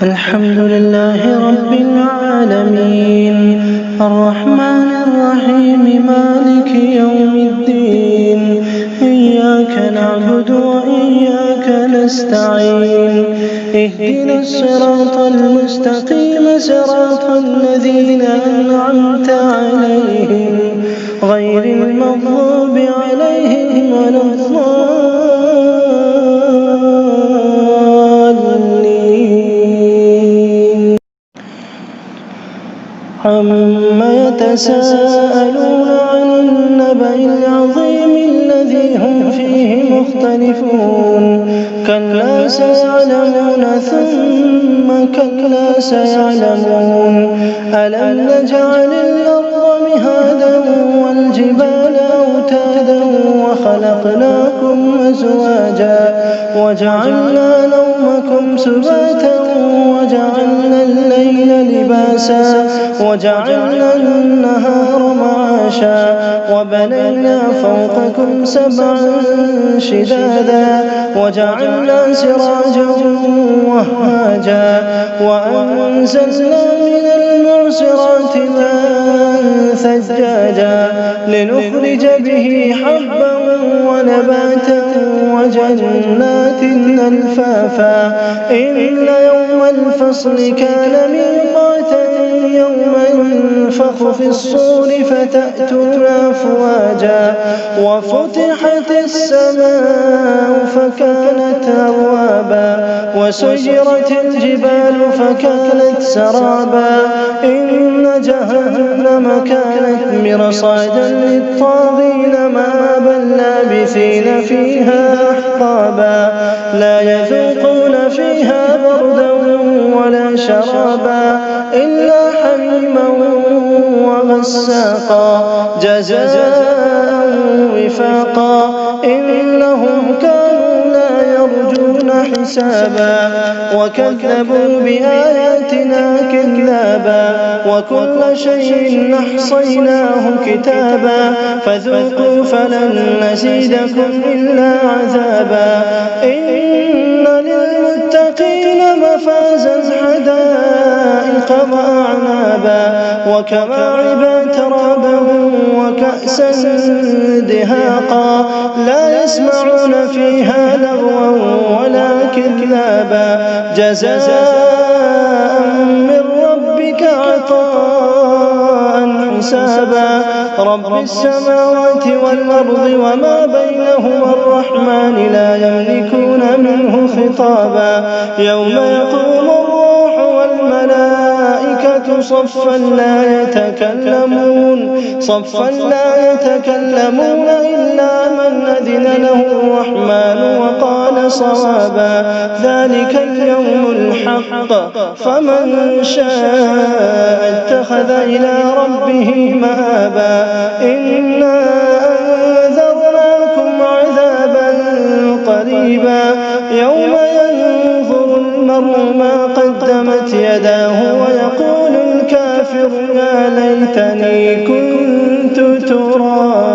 الحمد لله رب العالمين الرحمن الرحيم مالك يوم الدين إياك نعبد وإياك نستعين اهدنا الصراط المستقيم صراط الذين أنعمت عليهم غير المغضوب عليهم ولا الضالين. عما يتساءلون عن النبأ العظيم الذي هم فيه مختلفون كلا سيعلمون ثم كلا سيعلمون ألم نجعل الأرض مهادا والجبال أوتادا وخلقناكم أزواجا وجعلنا نومكم سباتا وجعلنا الليل لباسا وجعلنا النهار معاشا وبنينا فوقكم سبعا شدادا وجعلنا سراجا وهاجا وأنزلنا من المعصرات ماء ثجاجا لنخرج به حبا ونباتا وجنات ألفافا إن يوم الفصل كان ميقاتا يوم ينفخ في الصور فتأتون أفواجا وفتحت السماء فكانت أبوابا وسيرت الجبال فكانت سرابا إن جهنم كانت مرصادا للطاغين مآبا لابثين فيها أحقابا لا يذوقون فيها بردا ولا شرابا إلا حميما وغساقا جزاء وفاقا إنهم كانوا لا يرجون حسابا وكذبوا بآياتنا كذابا وكل شيء أحصيناه كتابا فذوقوا فلن نزيدكم إلا عذابا إن للمتقين مفازا حدائق وأعنابا وكواعب ترابا وكأسا دهاقا لا يسمعون فيها لغوا ولا كذابا جزاء من ربك عطاء حسابا رب السماوات والأرض وما بينهما الرحمن لا يملكون منه خطابا يوم يقوم الروح والملائكة صفا لا يتكلمون إلا من أذن له الرحمن وقال صوابا ذلك اليوم الحق فمن شاء اتخذ إلى ربه مآبا إنا أنذرناكم عذابا قريبا يوم ينظر المرء ما قدمت يداه ويقول الكافر يا ليتني كنت ترابا.